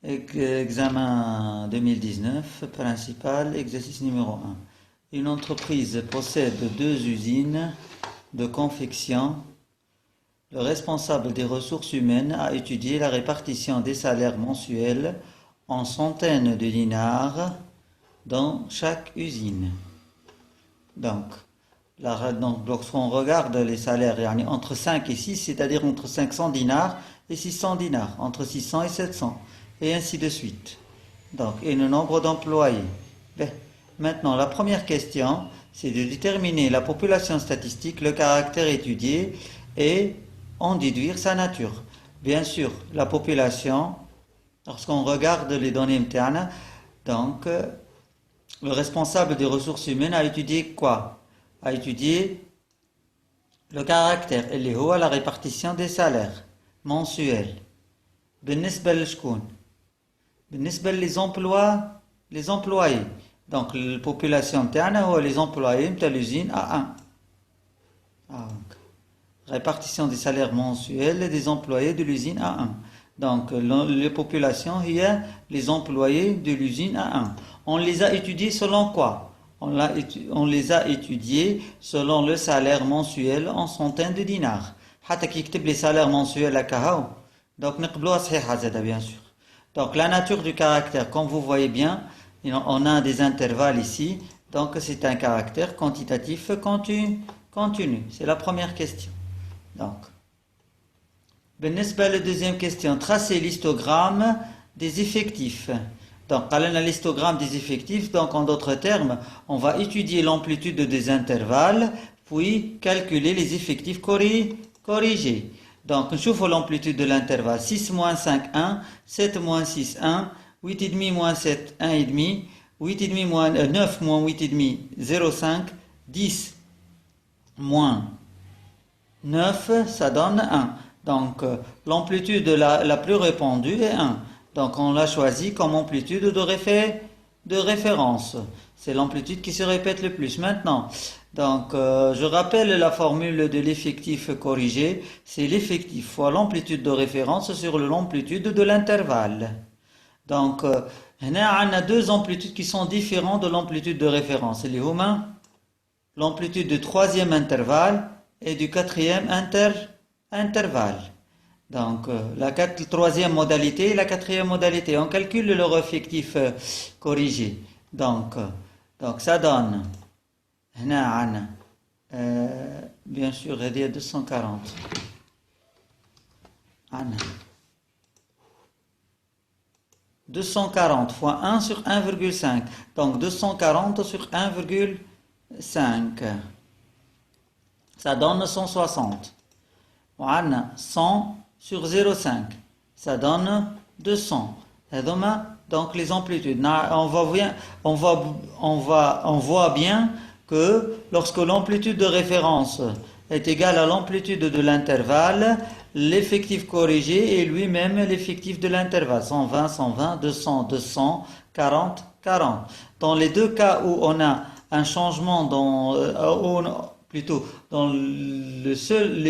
Examen 2019, principal, exercice numéro 1. Une entreprise possède deux usines de confection. Le responsable des ressources humaines a étudié la répartition des salaires mensuels en centaines de dinars dans chaque usine. Donc, lorsqu'on regarde les salaires, entre 5 et 6, c'est-à-dire entre 500 dinars et 600 dinars, entre 600 et 700, et ainsi de suite. Donc, et le nombre d'employés. Ben, maintenant, la première question, c'est de déterminer la population statistique, le caractère étudié et en déduire sa nature. Bien sûr, la population, lorsqu'on regarde les données internes, donc, le responsable des ressources humaines a étudié quoi? A étudié le caractère اللي هو la répartition des salaires mensuels. بالنسبة لشكون؟ بالنسبة les employés. Donc la population تاعنا هو les employés نتاع l'usine A1. Donc, répartition des salaires mensuels des employés de l'usine A1. Donc les populations, il y a les employés de l'usine A1. On les a étudiés selon quoi? On les a étudiés selon le salaire mensuel en centaines de dinars. حتى كي يكتب les salaires mensuels هكا هاو. Donc نقبلوها صحيحة زادا bien sûr. Donc la nature du caractère, comme vous voyez bien, on a des intervalles ici. Donc c'est un caractère quantitatif continu. C'est la première question. Donc, بالنسبة deuxième question, tracer l'histogramme des effectifs. Donc, on a l'histogramme des effectifs. Donc, en d'autres termes, on va étudier l'amplitude des intervalles, puis calculer les effectifs corrigés. Donc, on trouve l'amplitude de l'intervalle 6 moins 5, 1, 7 moins 6, 1, 8,5 moins 7, 1,5, 8,5 moins 9 moins 8,5, 0,5, 10 moins 9, ça donne 1. Donc, l'amplitude la plus répandue est 1. Donc, on l'a choisi comme amplitude de référence. C'est l'amplitude qui se répète le plus. Maintenant, donc, je rappelle la formule de l'effectif corrigé. C'est l'effectif fois l'amplitude de référence sur l'amplitude de l'intervalle. Donc, on a deux amplitudes qui sont différentes de l'amplitude de référence. L'amplitude du troisième intervalle et du quatrième intervalle. Donc, la troisième modalité et la quatrième modalité. On calcule leur effectif corrigé. Donc, ça donne, bien sûr, il y a 240. 240 fois 1 sur 1,5. Donc, 240 sur 1,5. Ça donne 160. On a 100 sur 0,5. Ça donne 200. Donc les amplitudes. On voit bien que lorsque l'amplitude de référence est égale à l'amplitude de l'intervalle, l'effectif corrigé est lui-même l'effectif de l'intervalle. 120, 120, 200, 200, 40, 40. Dans les deux cas où on a un changement dans les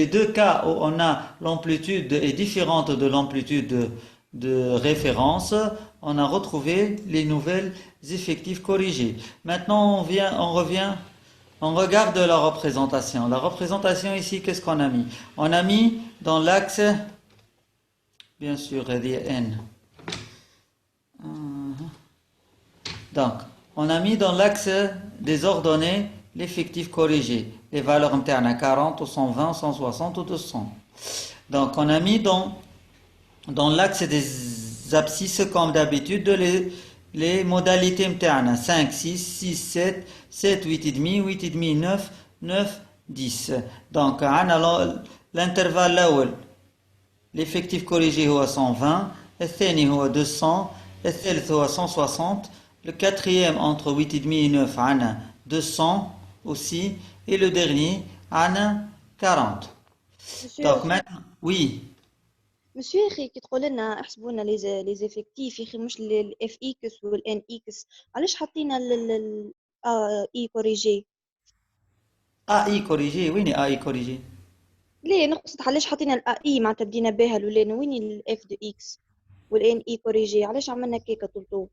deux cas où on a l'amplitude est différente de l'amplitude de référence, on a retrouvé les nouvelles effectifs corrigés. Maintenant, on regarde la représentation. La représentation ici, qu'est-ce qu'on a mis? On a mis dans l'axe, bien sûr, n. Donc, on a mis dans l'axe des ordonnées l'effectif corrigé, les valeurs internes à 40, ou 120, 160 ou 200. Donc, on a mis dans l'axe des abscisses, comme d'habitude, les modalités internes. 5, 6, 6, 7, 7, 8,5, 8,5, 9, 9, 10. Donc, l'intervalle là, l'effectif corrigé est 120, الثاني هو 200, الثالث هو 160, le quatrième entre 8,5 et 9 عنا 200 aussi, et le dernier عنا 40. Donc maintenant, oui. مسيو يا اخي كي تقول لنا احسبوا لنا لي زيفيكتيف يا اخي مش الاف اكس والان اكس علاش حطينا اي كوريجي AI corrigé, وين AI corrigé؟ ليه نقصد علاش حطينا الاي معناتها بدينا بها الاولاني وين الاف دو اكس والان اي كوريجي، علاش عملنا كيكه طول؟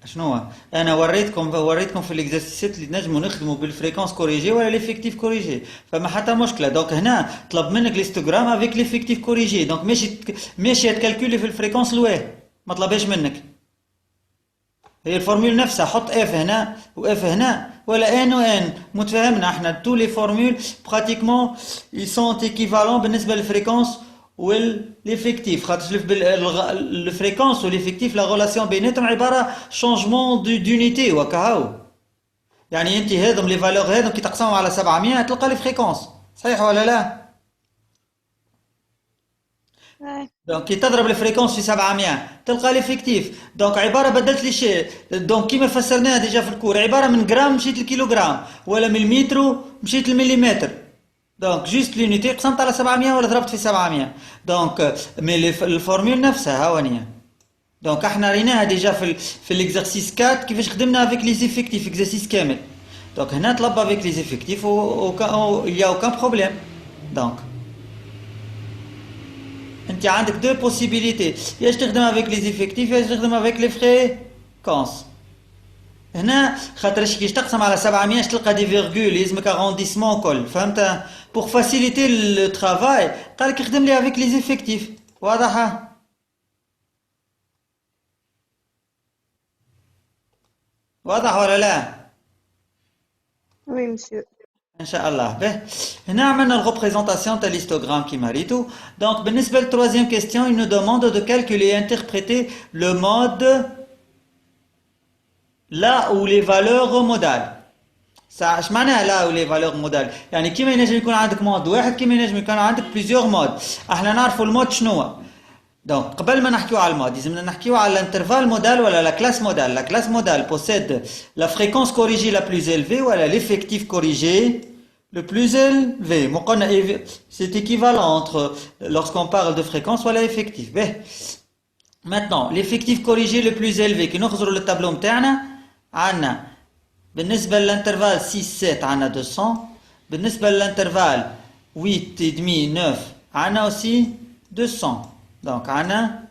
شنو هو؟ انا وريتكم في الاكزرسيسات اللي نجموا نخدموا بالفريكونس كوريجي ولا ليفيكتيف كوريجي، فما حتى مشكله. دونك هنا طلب منك ليستوغرام افيك ليفيكتيف كوريجي، دونك ماشي تكالكولي في الفريكونس لواه، ما طلبهاش منك. هي الفورمول نفسها، حط اف هنا واف هنا ولا ان وان، متفاهمنا احنا تو لي فورمول براتيكمون ils sont équivalents بالنسبه للفريكونس والليفيكتيف، خاطر الفريكونس والليفيكتيف لا غولاسيون بيناتهم عباره شونجمون دونيتي وكهو. يعني انت هذم لي فالور هذم كي تقسمهم على 700 تلقى لي فريكونس، صحيح ولا لا؟ دونك كي تضرب الفريكونس في 700 تلقى ليفيكتيف. دونك عباره بدلت لي شيء، دونك كيما فسرناها ديجا في الكور، عباره من جرام مشيت للكيلوغرام ولا من المتر مشيت للمليمتر. دونك جوست لونيتي قسمت على 700 ولا ضربت في 700. دونك مي الفورمول نفسها هاونيه. دونك احنا ريناها ديجا في الاكزرسيس 4 كيفاش خدمنا افيك لي زيفيكتيف، اكزرسيس كامل. دونك هنا طلب افيك لي زيفيكتيف il y a aucun problème. دونك انت عندك دو بوسيبيليتي، ياش تخدم افيك لي زيفيكتيف ياش تخدم افيك لي فريكونس. هنا خاطرش كيش تقسم على 700 تلقى دي فيرغول يلزمك اغونديسمون كل، فهمت؟ بور فاسيليتي لو ترافاي قالك يخدم لي افيك لي زيفيكتيف. واضحه؟ واضح ولا لا؟ وي مسيو. ان شاء الله. به هنا عملنا الريبريزونطاسيون تاع l'histogramme كيما ريتو. دونك بالنسبه للتروازيام كيستيون il nous demande de calculer et interpréter le mode là où les valeurs modales. اش معناها لا où les valeurs modales؟ يعني كيما ينجم يكون عندك مود واحد كيما ينجم يكون عندك بليزيور مود. احنا نعرفوا المود شنو هو. دونك قبل ما نحكيو على المود لازمنا نحكيو على الانترفال مودال ولا لا كلاس مودال. لا كلاس مودال possède la fréquence corrigée la plus élevée ولا l'effectif corrigé le plus élevé. C'est équivalent entre lorsqu'on parle de fréquence ou l'effectif. Maintenant, l'effectif corrigé le plus élevé qui nous le tableau متاعنا عندنا بالنسبة للانترفال 6 7 عندنا 200، بالنسبة للانترفال 8 et demi 9 عندنا aussi 200. Donc عندنا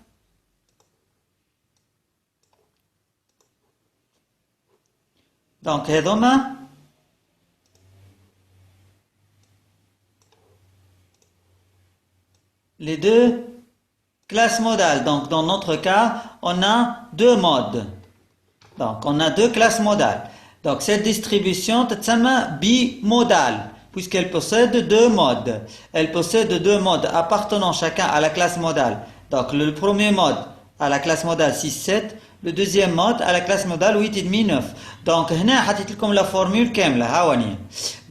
donc هذوما les deux classes modales. Donc dans notre cas, on a deux modes. Donc on a deux classes modales. Donc cette distribution تتسمى bimodale puisqu'elle possède deux modes. Elle possède deux modes appartenant chacun à la classe modale. Donc le premier mode à la classe modale 6-7, le deuxième mode à la classe modale 8,5-9. Donc هنا حطيت لكم لا فورمول كاملة هاونية.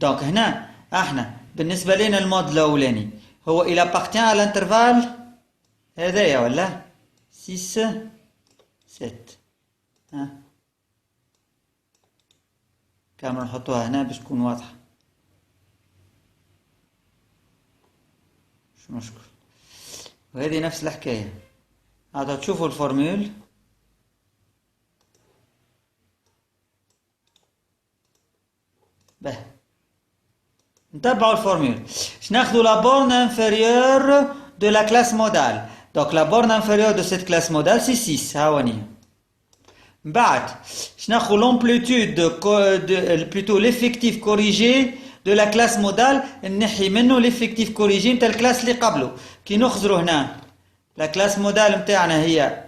Donc هنا احنا بالنسبة لنا المود الأولاني هو il appartient à l'intervalle هذايا ولا 6 7. ها كامل نحطوها هنا باش تكون واضحة. مش مشكل. وهذه نفس الحكاية. هذا تشوفوا الفورمول به نتبعوا الفورمول. باش ناخذوا la borne inférieure de la classe modale. Donc la borne inférieure de cette classe modale c'est 6 هاونية. بعد باش ناخذوا l'amplitude plutôt l'effectif corrigé de la classe modale نحي منه l'effectif corrigé نتاع الكلاس اللي قبله. كي نخزروا هنا la classe modale نتاعنا هي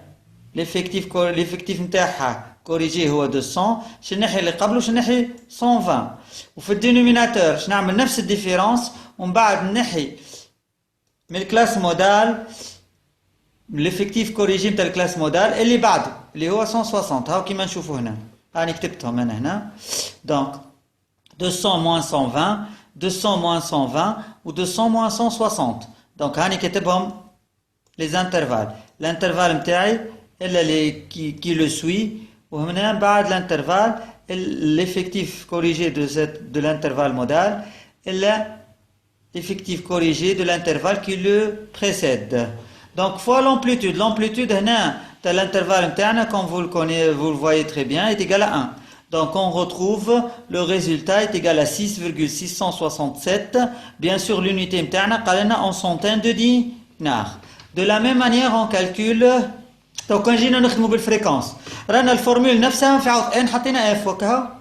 l'effectif نتاعها كوريجي هو 200، باش نحي اللي قبله باش نحي 120. وفي الدينوميناتور باش نعمل نفس الديفيرونس ومن بعد نحي من الكلاس مودال l'effectif كوريجي نتاع الكلاس مودال اللي بعده اللي هو 160. هاو كيما نشوفوا هنا راني كتبتهم انا هنا. دونك 200 moins 120 200 moins 120 و 200 moins 160. دونك هاني كتبهم les intervalles. l'intervalle نتاعي الا اللي qui le suit وهنا بعد l'intervalle l'effectif corrigé de l'intervalle modal الا l'effectif corrigé de l'intervalle qui le précède. Donc fois l'amplitude هنا de l'intervalle نتاعنا comme vous le voyez très bien est égal à 1. Donc on retrouve le résultat est égal à 6,667. Bien sûr l'unité نتاعنا قالنا en centaines de dinars. De la même manière on calcule. Donc quand جينا نخدموا بالفريكونس رانا الفورمول نفسها في عوض ان حطينا اف وكها.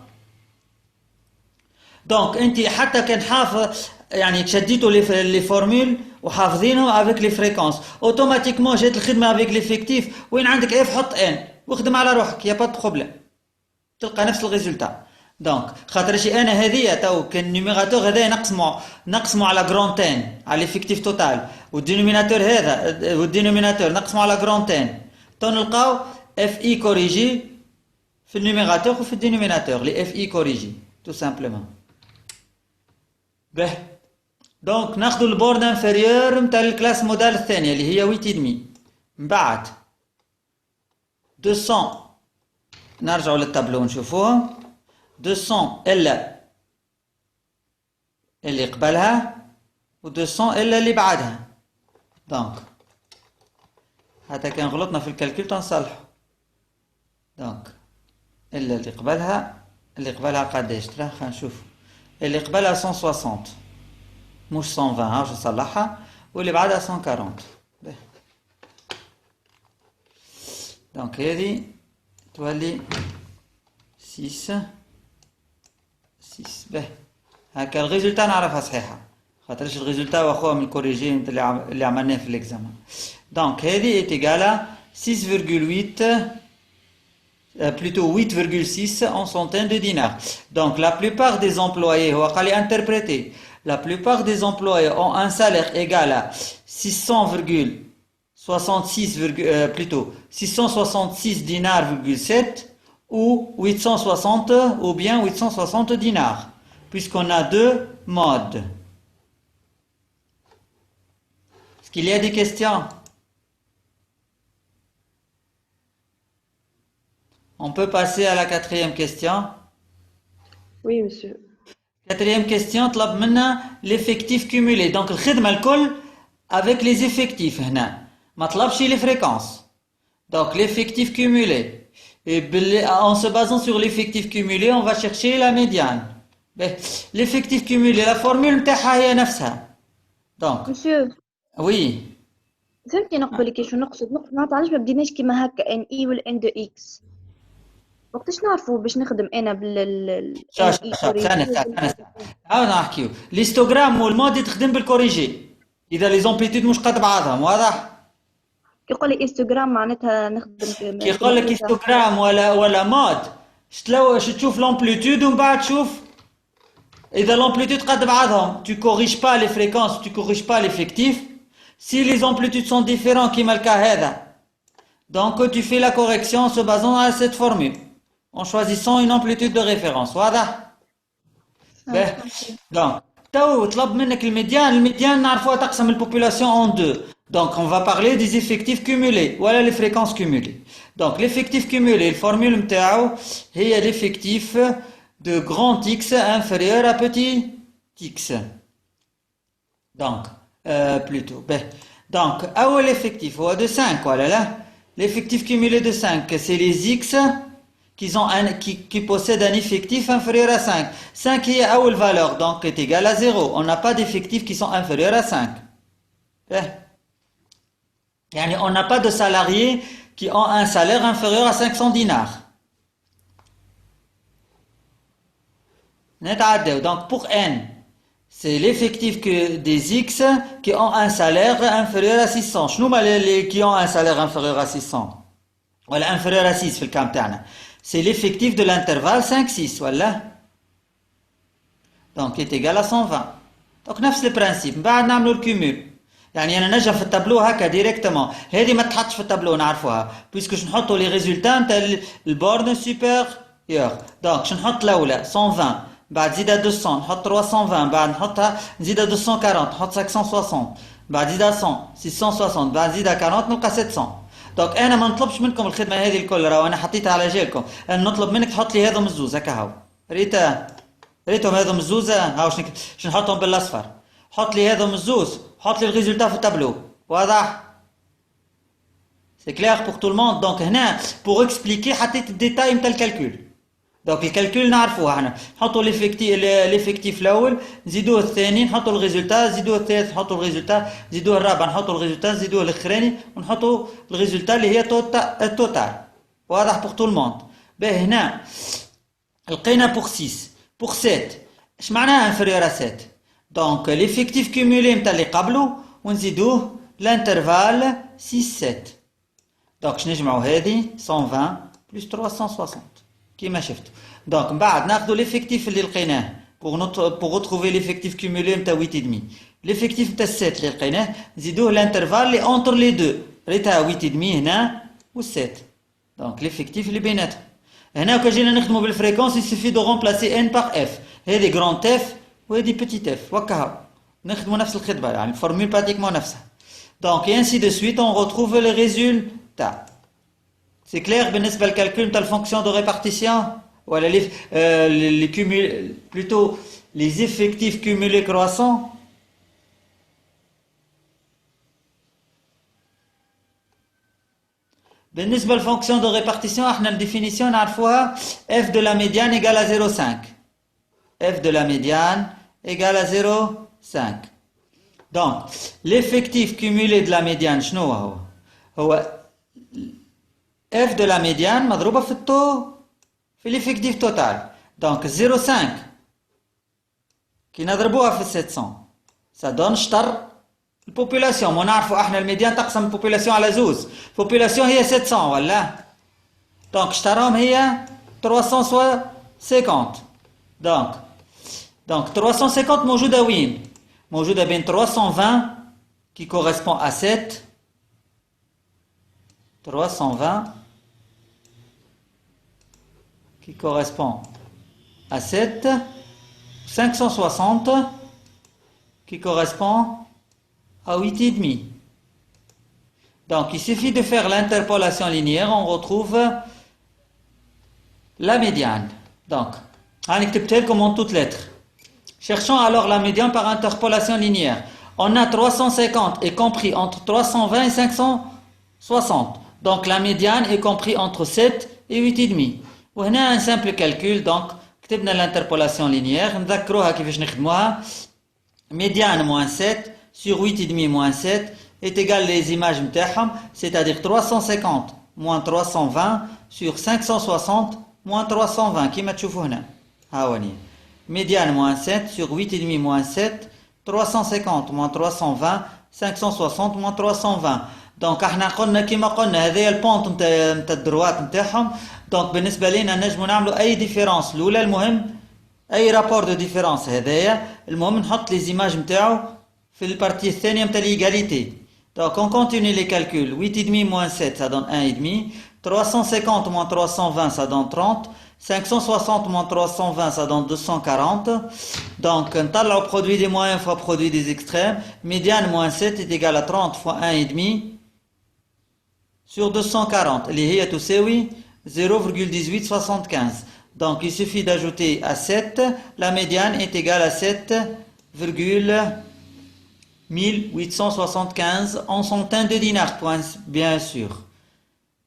دونك انت حتى كان حافظ يعني تشديتوا لي فورمول وحافظينهم افيك لي فريكونس اوتوماتيكمون جات الخدمه افيك ليفيكتيف وين عندك اف حط ان واخدم على روحك يا با دو بروبليم تلقى نفس الريزولتا. دونك خاطر شي انا هذيا تو كان النيميراتور هذا نقسموا على جرونتين على ليفيكتيف توتال والدينوميناتور هذا والدينوميناتور نقسموا على جرونتين تو نلقاو اف اي كوريجي في النيميراتور وفي الدينوميناتور لي اف اي كوريجي تو سامبلومون. به دونك ناخذ البورد انفيريور نتاع الكلاس مودال الثانيه اللي هي 8.5 من بعد 200 نرجعوا للتابلو نشوفوها 200 الا اللي قبلها و200 الا اللي بعدها. دونك حتى كان غلطنا في الكالكول تنصلحوا. دونك الا اللي قبلها قداش ترى خلينا نشوف اللي قبلها 160 مش 120 هاوش نصلحها واللي بعدها 140. دونك هذه تولي 6 به هكا الريزولتا نعرفها صحيحه خاطرش الريزولتا واخوها من الكوريجي اللي عملناه في الاكزامان. دونك هذه ايتيغال 6,8 plutôt 8,6 en centaines de dinars. Donc la plupart des employés, on va interpréter, la plupart des employés ont un salaire égal à 666 dinars,7 ou 860 ou bien 860 dinars, puisqu'on a deux modes. Est-ce qu'il y a des questions? On peut passer à la quatrième question. Oui, monsieur. Quatrième question, طلب منا l'effectif cumulé. Donc الخدمة الكل avec les effectifs هنا. ما طلبش les fréquences. Donc l'effectif cumulé. Et en se basant sur l'effectif cumulé, on va chercher la médiane. L'effectif cumulé, la formule نتاعها هي نفسها. Donc. Monsieur. Oui. فهمتني نقبل كي شو نقصد معناتها علاش ما بديناش كيما هكا ان اي والان دو اكس وقتاش نعرفوا باش نخدم انا بال ثاني عاود نحكيو ليستوغرام والمودي تخدم بالكوريجي اذا لي زومبليتود مش قد بعضهم واضح. كي يقول لي انستغرام معناتها نخدم كي يقول لك انستغرام ولا مود تشوف لامبليتود ومن بعد تشوف اذا لامبليتود قد بعضهم tu corriges pas les fréquences tu corriges pas l'effectif. Si les amplitudes sont différentes كيما الكا هذا donc tu fais la correction en se basant sur cette formule en choisissant une amplitude de référence واضح. donc تو طلب منك الميديان نعرفوها تقسم البوبولاسيون en deux. Donc on va parler des effectifs cumulés voilà les fréquences cumulées. Donc l'effectif cumulé الفورمule نتاعو هي l'effectif de grand X inférieur à petit X. Donc plutôt donc أول effectif هو de 5 voilà là. L'effectif cumulé de 5 c'est les X qui possèdent un effectif inférieur à 5. 5 est à une valeur, donc est égal à 0. On n'a pas d'effectifs qui sont inférieurs à 5. On n'a pas de salariés qui ont un salaire inférieur à 500 dinars. Donc pour N, c'est l'effectif des X qui ont un salaire inférieur à 600. شنو les qui ont un salaire inférieur à 600 ولا inférieur à 6 في الكام تاعنا. C'est l'effectif de l'intervalle 5-6 voilà. Donc est égal à 120. Donc نفس البرانسيب من بعد نعملوا الكيمول. يعني انا نجم في التابلو هكا ديريكتومون هذه ما تحطش في التابلو نعرفوها بويسكو نحطوا لي ريزولتا نتاع البورد سوبيريور. دونك نحط الاولى 120 بعد زيدها 200 نحط 320 بعد نحطها نزيدها 240 نحط 560 بعد زيدها 100 660 بعد زيدها 40 نلقى 700. دونك انا ما نطلبش منكم الخدمه هذه الكل راهو انا حطيتها على جالكم. انا نطلب منك تحط لي هذم الزوز هكا هاو ريتهم هذم الزوز هاو باش نحطهم بالاصفر. حط لي هذم الزوز حط لي الريزولتا في التابلو واضح. سي كلير بور تو الموند. دونك هنا بور اكسبليكي حطيت الديتاي نتاع الكالكول. دونك الكالكول نعرفوه احنا نحطوا ليفيكتيف الاول نزيدوه الثاني نحطوا الريزولتا نزيدوه الثالث نحطوا الريزولتا نزيدوه الرابع نحطوا الريزولتا نزيدوه الاخراني ونحطوا الريزولتا اللي هي التوتال واضح بور تو الموند باهي هنا لقينا بور 6 بور 7 اش معناها انفيريور ا 7 دونك ليفيكتيف كومولي نتاع اللي قبله ونزيدوه الانترفال 6 7 دونك باش نجمعوا هذه 120 بلس 360 كيما شفتوا دونك من بعد ناخذوا ليفيكتيف اللي لقيناه بوغ روتروفي ليفيكتيف كومولي نتاع 8 دمي ليفيكتيف نتاع 7 اللي لقيناه نزيدوه الانترفال اللي اونتر لي دو ريتها 8 دمي هنا و 7 دونك ليفيكتيف اللي بيناتهم هنا كون جينا نخدموا بالفريكونس يسوفي دو رومبلاسي ان باغ اف هذه جراند اف وهذه بيتيت اف وكهو نخدموا نفس الخدمه يعني الفورمول براتيكمون نفسها دونك انسي دو سويت اون retrouve لي ريزولتا سي كلير بالنسبه للكالكول نتاع الفونكسيون دو ريبارتيسيون ولا لي كومول بلوتو لي زيفيكتيف كومولي كرواسون بالنسبه للفونكسيون دو ريبارتيسيون احنا الديفينيسيون نعرفوها f de la médiane égale à 0,5 f de la médiane égale à 0,5 donc l'effectif cumulé de la médiane شنو هو f de la médiane مضروبه في التو في l'effectif total donc 0,5 كي نضربوها في 700 ça donne شطر البوبولاسيون ما نعرفوا احنا الميديان تقسم البوبولاسيون على زوز البوبولاسيون هي 700 ولا دونك شطرهم هي 350 دونك 350 موجوده وين موجوده بين 320 qui correspond à 7 320 qui correspond à 7 560 qui correspond à 8,5. Donc il suffit de faire l'interpolation linéaire, on retrouve la médiane. Donc, on écrit comme en toutes lettres. Cherchons alors la médiane par interpolation linéaire. On a 350 est compris entre 320 et 560. Donc la médiane est compris entre 7 et 8,5. On a un simple calcul, donc كتبنا l'interpolation linéaire, نذكروها كيفاش نخدموها. Médiane moins 7 sur 8,5 moins 7 est égal les images متاعهم, c'est-à-dire 350 moins 320 sur 560 moins 320 كيما تشوفوا هنا. هاوني. Médiane moins 7 sur 8,5 moins 7 350 moins 320 560 moins 320. دونك احنا قلنا كيما قلنا هذايا البونت نتاع الدروات نتاعهم. دونك بالنسبه لينا نجموا نعملوا اي ديفيرونس الاولى المهم اي رابور دو ديفيرونس هذايا المهم نحط لي زيماج نتاعو في البارتي الثانيه نتاع ليغاليتي. دونك اون كونتينيو لي كالكول 8,5 moins 7 ça donne 1,5 350 moins 320 ça donne 30 560 moins 320 ça donne 240. Donc نطلعوا produit des moyens fois produit des extrêmes. Médiane moins 7 est égal à 30 fois 1,5 sur 240 اللي هي تساوي 0,1875. Donc il suffit d'ajouter à 7, la médiane est égale à 7,1875 en centaines de dinars, bien sûr.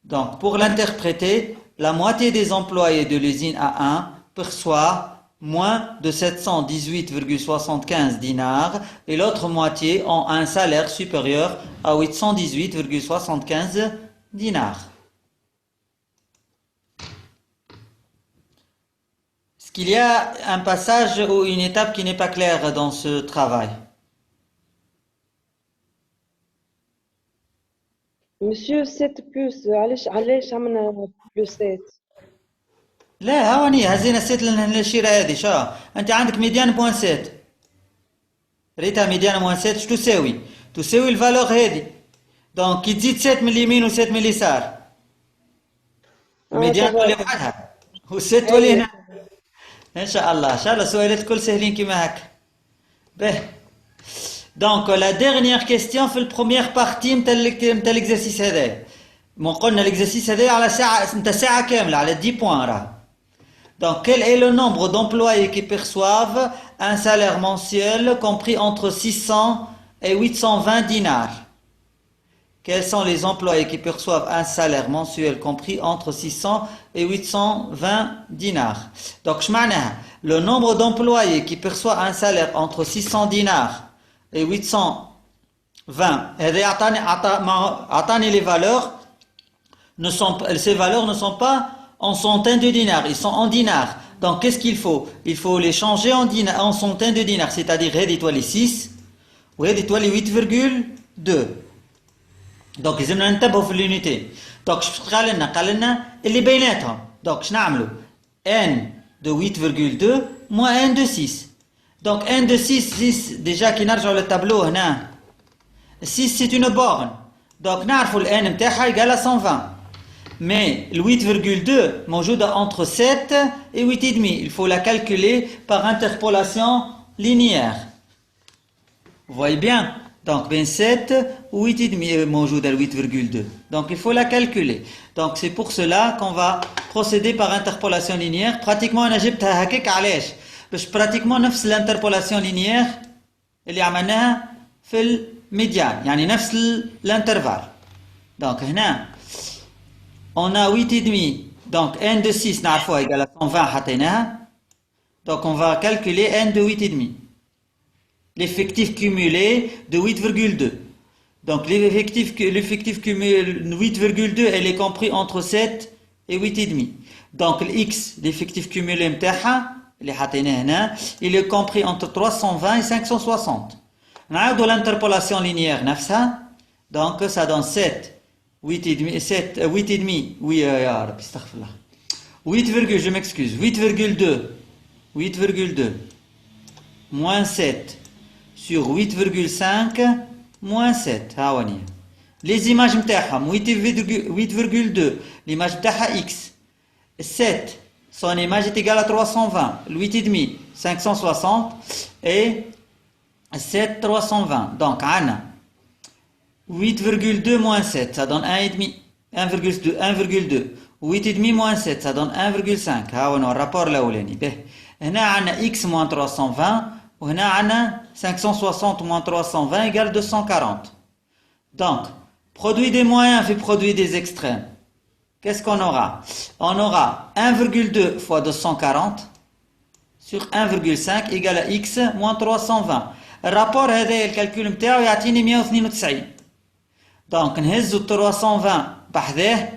Donc pour l'interpréter, la moitié des employés de l'usine A1 perçoit moins de 718,75 dinars et l'autre moitié ont un salaire supérieur à 818,75 dinars. Est-ce qu'il y a un passage ou une étape qui n'est pas claire dans ce travail? Monsieur 7 plus علاش عملنا بلس 7 لا هاوني هزينا 7 للشيرة هذه شا انت عندك ميديان بوان 7 ريتها ميديان بوان 7 شو تساوي؟ تساوي الفالور هذه دونك كي تزيد 7 من اليمين و 7 من اليسار الميديان تولي وحدها و7 تولي هنا ان شاء الله السؤالات الكل سهلين كيما هكا به. Donc la dernière question في البروميير بارتي نتاع l'exercice هذايا. ما قلنا l'exercice هذايا على ساعة نتاع ساعة كاملة على 10 points راه. Donc quel est le nombre d'employés qui perçoivent un salaire mensuel compris entre 600 et 820 dinars? quels sont les employés qui perçoivent un salaire mensuel compris entre 600 et 820 dinars. Donc, le nombre d'employés qui perçoivent un salaire entre 600 dinars et 820, les valeurs, ces valeurs ne sont pas en centaines de dinars, ils sont en dinars. Donc, qu'est-ce qu'il faut? Il faut les changer en centaines de dinars, c'est-à-dire, les 6 ou les 8,2. Donc, ils ont في l'unité. Donc, قال لنا اللي بيناتهم. Donc, شنو نعملوا؟ n de 8,2 moins n de 6. Donc, n de 6 déjà qui نرجعوا للتابلو هنا. 6 c'est une borne. Donc, نعرفوا ال n نتاعها égale à 120. Mais le 8,2 موجودة entre 7 et 8,5. Il faut la calculer par interpolation linéaire. Vous voyez bien? Donc, 7 ou 8,5 موجودة le 8,2. Donc, il faut la calculer. Donc, c'est pour cela qu'on va procéder par interpolation linéaire. Pratiquement, أنا جبتها هكاك علاش؟ باش pratiquement نفس l'interpolation linéaire اللي عملناها في الميديان. يعني نفس l'intervalle. Donc, هنا on a 8,5. Donc, n de 6 نعرفوها égale à 120 حطيناها. Donc, on va calculer n de 8,5. L'effectif cumulé de 8,2. Donc l'effectif cumulé 8,2, elle est compris entre 7 et 8,5. Donc l'X, l'effectif cumulé متاعها اللي حطيناه هنا, il est compris entre 320 et 560. نعاودوا l'interpolation linéaire نفسها. Donc ça donne 7, 8,5, oui يا ربي استغفر الله. 8, je m'excuse, 8,2 moins 7 sur 8,5 moins 7. Les images متاعهم 8,2. L'image متاعها X. 7, son image est égale à 320. Le 8,5, 560. Et 7, 320. Donc, Anna. 8,2 moins 7, ça donne 1,5. 1,2. 8,5 moins 7, ça donne 1,5. Le rapport là où l'année. هنا عنا X moins 320. وهنا عنا 560 moins 320 égale 240. Donc, produit des moyens fait produit des extrêmes. Qu'est-ce qu'on aura? On aura 1,2 fois 240 sur 1,5 égale à x moins 320. الرابور هذا الكالكول نتاعو يعطيني 192. Donc, نهزو 320 بحذاه,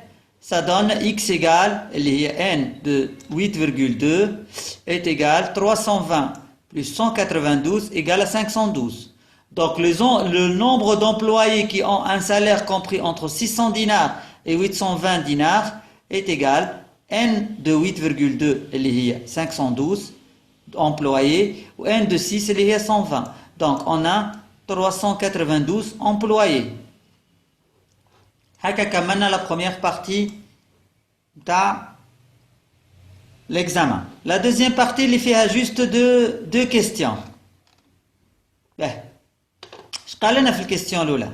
ça donne x égale, اللي هي n de 8,2 est égale 320 plus 192 égale à 512. Donc le nombre d'employés qui ont un salaire compris entre 600 dinars et 820 dinars est égal n de 8,2 اللي هي 512 employés ou n de 6 اللي هي 120. Donc on a 392 employés. هكا كملنا la première partie تاع l'examen. La deuxième partie, il fait juste deux questions. ايش قال لنا في الكيستيون الاولى؟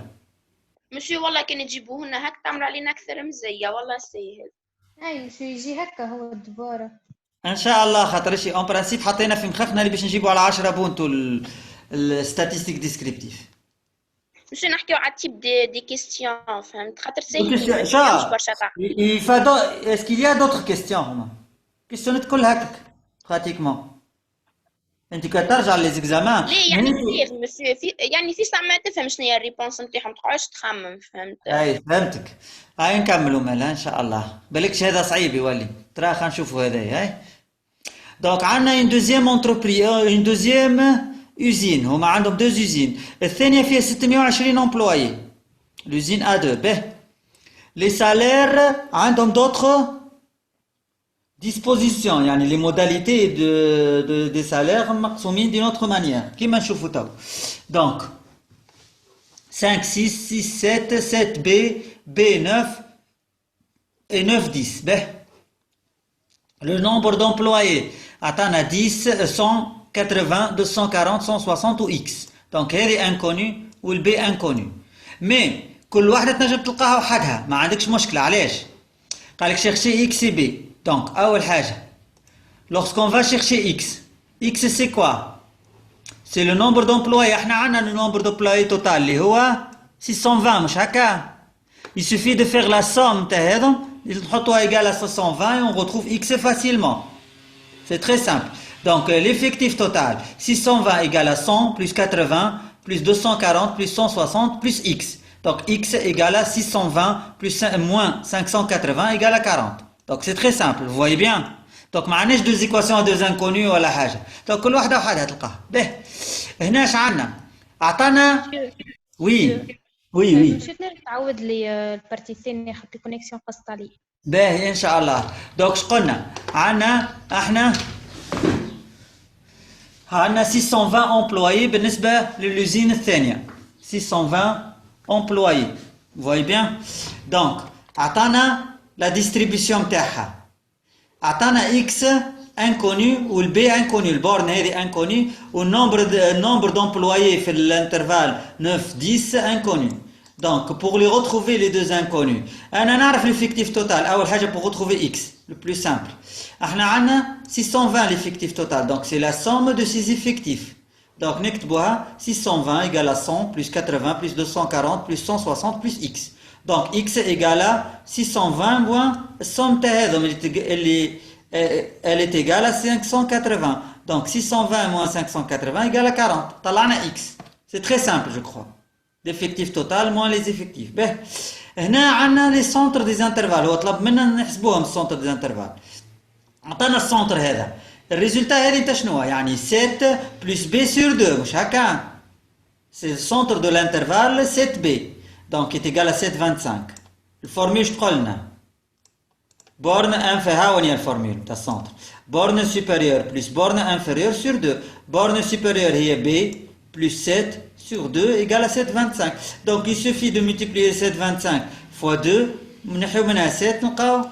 مشي والله كان يجيبوه لنا هكا تعمل علينا اكثر مزيه والله سهل. اي شو يجي هكا هو الدباره ان شاء الله. خاطر شي اون برانسيب حطينا في مخخنا اللي باش نجيبوا على 10 بونتو الستاتيستيك ديسكريبتيف. مش نحكيو على تيب دي كيستيون فهمت خاطر سهل مش برشا تاع. Est-ce qu'il y a d'autres questions هما؟ كيستيونات كل هكاك براتيكمون. انت كترجع ليزيكزامان. ليه يعني كثير مسيو يعني في ساعه ما تفهم شنو هي الريبونس نتاعهم تقعدش تخمم فهمت. اي فهمتك. هاي نكملوا مالا ان شاء الله. بالكش هذا صعيب يولي. ترى خلينا نشوفوا هذا هاي. دونك عندنا اون دوزيام اونتربري اون دوزيام usine. هما عندهم deux usines. الثانيه فيها 620 employés. L'usine A2. به. Les salaires عندهم d'autres disposition, يعني les modalités des salaires مقسومين d'une autre manière. كيما نشوفوا تو. Donc 5, 6, 6, 7, 7B, B9 et 9, 10. Le nombre d'employés عطانا 10, 180, 240, 160 ou X. Donc هذه inconnu و B inconnu. Mais كل واحدة تنجم تلقاها وحدها, ما عندكش مشكلة. علاش؟ قالك chercher X et B. Donc, أول حاجة, lorsqu'on va chercher X, X c'est quoi? C'est le nombre d'employés. احنا عندنا le nombre d'employés total اللي هو 620 مش هكا؟ il suffit de faire la somme نحطوها égale à 620 et on retrouve x facilement. C'est très simple. Donc l'effectif total, 620 égale à 100 plus 80 plus 240 plus 160 plus x. Donc x égale à 620 plus moins 580 égale à 40. Donc c'est très simple, vous voyez bien. Donc ما عندناش deux équations à deux inconnus ولا حاجة. Donc كل واحدة وحدها تلقاها. به هنا اش عندنا؟ أعطانا وي مشيت تعود لي البارتي الثانية خاطر الكونيكسيون قصت علي. باهي ان شاء الله. دوك شقلنا عندنا احنا 620 employés بالنسبة للوزين الثانية. 620 employés. Vous voyez bien? Donc عطانا la distribution نتاعها. عطانا x inconnu ou le b inconnu. البورن هذه inconnu و nombre d'employés في l'intervalle 9-10 inconnu. Donc, pour les retrouver les deux inconnus, on a l'effectif total. Pour retrouver x, le plus simple. On a 620 l'effectif total. Donc, c'est la somme de ces effectifs. Donc, 620 égale à 100 plus 80 plus 240 plus 160 plus x. Donc, x égale à 620 moins somme elle est égale à 580. Donc, 620 moins 580 égale à 40. طلعنا x. C'est très simple, je crois. L'effectif total moins les effectifs. Ben, هنا عندنا les centres des intervalles. هو طلب منا نحسبوهم centres des intervalles. عطانا السنتر هذا. الريزلtat هذه انت شنو؟ يعني 7 plus b sur 2 مش هكا. C'est le centre de l'intervalle 7b. Donc est égal à 7,25. الفورمول شو تقول لنا؟ borne inférieure وين هي الفورمول تاع السنتر؟ borne supérieure plus borne inférieure sur 2. borne supérieure هي b plus 7 sur 2 égale à 7,25. Donc il suffit de multiplier 7,25 fois 2. نحيو منها 7 نلقاو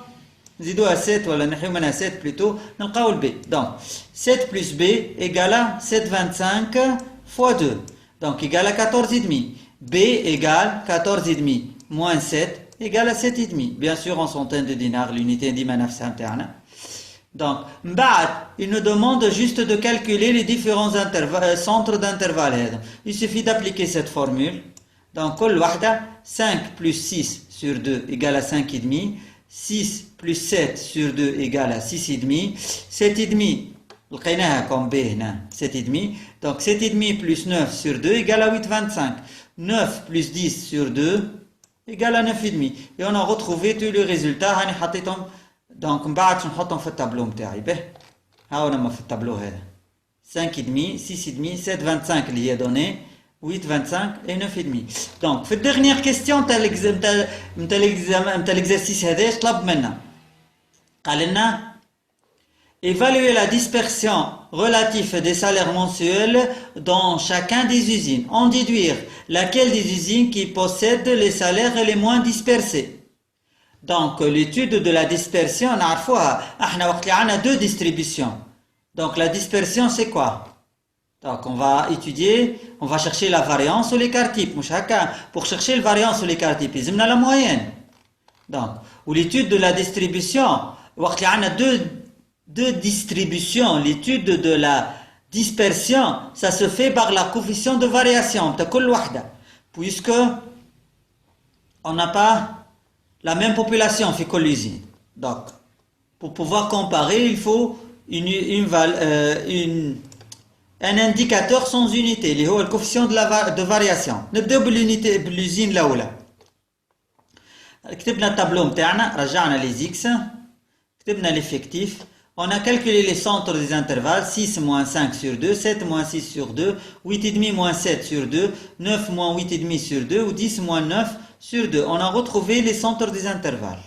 نزيدوها 7 ولا نحيو منها 7 plutôt نلقاو الب. Donc 7 plus b égale à 7,25 fois 2. Donc égale à 14,5. b égale 14,5 moins 7 égale à 7,5. Bien sûr en centaines de dinars, l'unité ديما نفسها نتاعنا. Donc, il nous demande juste de calculer les différents centres d'intervalle. Il suffit d'appliquer cette formule. Donc, 5 plus 6 sur 2 égale à 5,5. 6 plus 7 sur 2 égale à 6,5. 7,5, لقيناها comme B هنا 7,5. Donc, 7,5 plus 9 sur 2 égale à 8,25. 9 plus 10 sur 2 égale à 9,5. Et on a retrouvé tous les résultats. هاني حطيتهم. Donc بعد شو نحطهم في التابلو نتاعي به ها هنا في التابلو هذا 5,5 6,5 7,25 اللي هي دوني 8,25 et 9,5. Donc في الدغنيير كيستيون نتاع l'exercice هذا اش طلب منا؟ قال لنا évaluer la dispersion relative des salaires mensuels dans chacun des usines. En déduire laquelle des usines qui possède les salaires les moins dispersés. Donc l'étude de la dispersion نعرفوها احنا وقت اللي عندنا deux distributions. Donc la dispersion c'est quoi? Donc on va étudier, on va chercher la variance ou l'écart type. مش هكا pour chercher la variance ou l'écart type يلزمنا la moyenne. Donc ou l'étude de la distribution وقت اللي عندنا deux distributions, l'étude de la dispersion ça se fait par la coefficient de variation تاع كل وحده puisque on n'a pas la même population fait l'usine. Donc, pour pouvoir comparer, il faut un indicateur sans unité, اللي هو le coefficient de variation. نبداو بالunité بالusine الأولى. كتبنا التابلو نتاعنا، رجعنا les x, كتبنا l'effectif. On a calculé les centres des intervalles 6 moins 5 sur 2, 7 moins 6 sur 2, 8,5 moins 7 sur 2, 9 moins 8,5 sur 2 ou 10 moins 9 sur 2. On a retrouvé les centres des intervalles.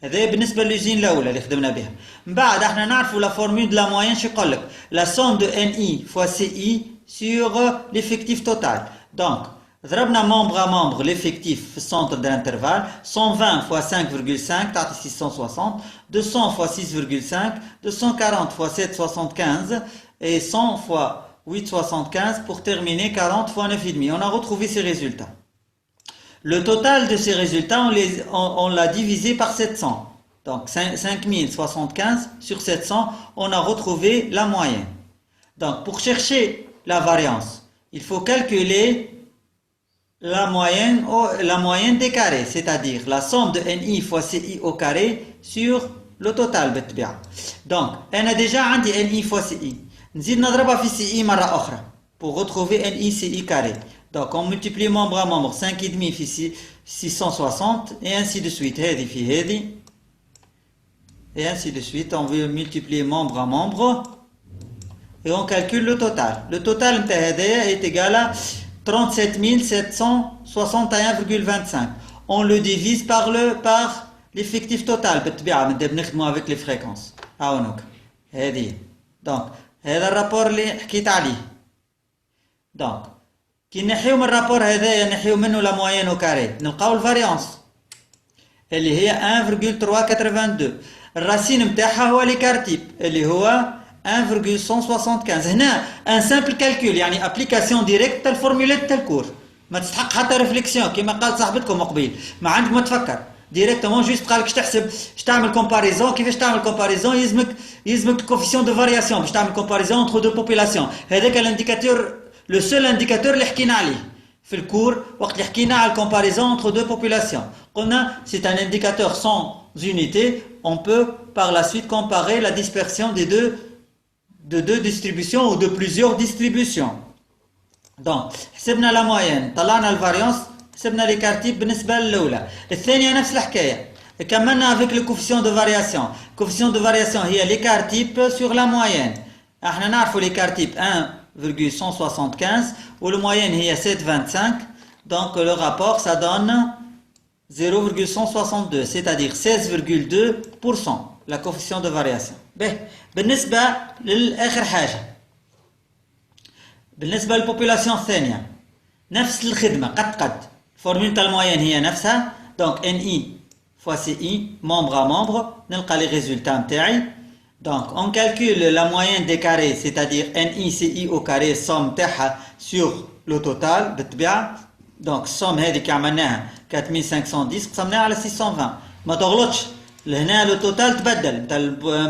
هذا بالنسبة للجين الأولى اللي خدمنا بها. من بعد احنا نعرفوا la formule de la moyenne شو يقول لك؟ La somme de NI fois CI sur l'effectif total. Donc ضربنا membre à membre l'effectif في الcentre de l'intervalle 120 fois 5,5 تعطي 660 200 fois 6,5 240 fois 7,75 et 100 fois 8,75 pour terminer 40 fois 9,5. On a retrouvé ces résultats. Le total de ces résultats, on l'a divisé par 700. Donc 5075 sur 700, on a retrouvé la moyenne. Donc pour chercher la variance, il faut calculer la moyenne des carrés, c'est-à-dire la somme de NI fois CI au carré sur le total بالطبيعة. Donc, أنا déjà عندي NI fois CI. نزيد نضربها في CI مرة أخرى pour retrouver NI CI carré. Donc, on multiplie membre à membre 5,5 في 660 et ainsi de suite. هذه في هذه. Et ainsi de suite, on veut multiplier membre à membre et on calcule le total. Le total est égal à 37 761,25. On le divise par l'effectif total. Avec les fréquences. Donc, c'est le rapport اللي حكيت عليه. Donc, كي نحيو من الرابور هذايا نحيو منه لا موين او كاري نلقاو الفاريانس اللي هي 1,382. الراسين نتاعها هو ليكار تيب اللي هو 1,175. هنا ان سامبل كالكول يعني ابليكاسيون ديريكت تاع الفورمولات تاع الكور ما تستحق حتى ريفليكسيون كما قال صاحبتكم قبيل ما عندك ما تفكر ديريكتومون جوست قالك تحسب باش تعمل كومباريزون كيفاش تعمل كومباريزون يلزمك الكوفيسيون دو فارياسيون باش تعمل كومباريزون انتر دو بوبولاسيون هذاك الانديكاتور لو سول انديكاتور اللي حكينا عليه في الكور وقت اللي حكينا على الكومباريزون انتر دو بوبولاسيون قلنا سي ان انديكاتور سون unité on peut par la suite comparer la dispersion de deux distributions ou de plusieurs distributions. Donc حسبنا la moyenne طلعنا الفاريانس حسبنا l'écart type بالنسبة للأولى. الثانية نفس الحكاية كملنا avec le coefficient de variation. Coefficient de variation هي l'écart type sur la moyenne. احنا نعرفوا l'écart type 1,175 و le moyenne هي 7,25. Donc le rapport ça donne 0,162 c'est-à-dire 16,2% la coefficient de variation. بالنسبة للآخر حاجة بالنسبة للبوبولاسيون الثانية نفس الخدمة قد فورمولة الموين هي نفسها donc NI fois CI membre à membre نلقى les résultats نتاعي donc on calcule la moyenne des carrés c'est-à-dire NI CI au carré somme تاعها sur le total بالطبيعة donc somme هذيك عملناها 4510 قسمناها على 620 ما تغلطش لهنا لو توتال تبدل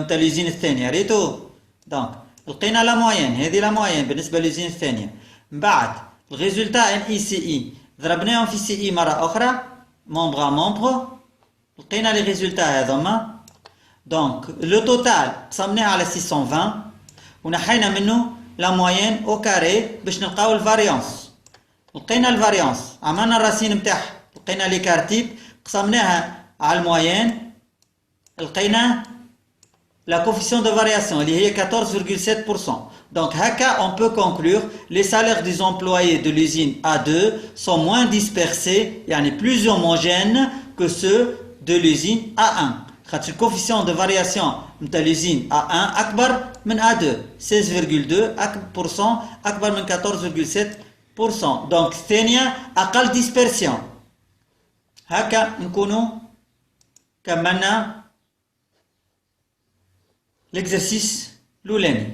نتاع لوزين الثانيه ريتو دونك لقينا لا موين هذه لا موين بالنسبه للوزين الثانيه من بعد الريزولتا ان اي سي اي ضربناهم في سي اي مره اخرى مومبر ا مومبر لقينا لي ريزولتا هذوما دونك لو توتال قسمناه على 620 ونحينا منه لا موين او كاري باش نلقاو الفاريانس لقينا الفاريانس عملنا الراسين نتاعها لقينا ليكار تيب قسمناها على الموين لقينا la coefficient de variation اللي هي 14,7%. Donc هكا on peut conclure les salaires des employés de l'usine A2 sont moins dispersés يعني plus homogènes que ceux de l'usine A1 خاطر الكوفيسيون de variation نتاع l'usine A1 أكبر من A2 16,2% أكبر من 14,7%. donc الثانية أقل dispersion. هكا نكونوا كملنا l'exercice l'oulani.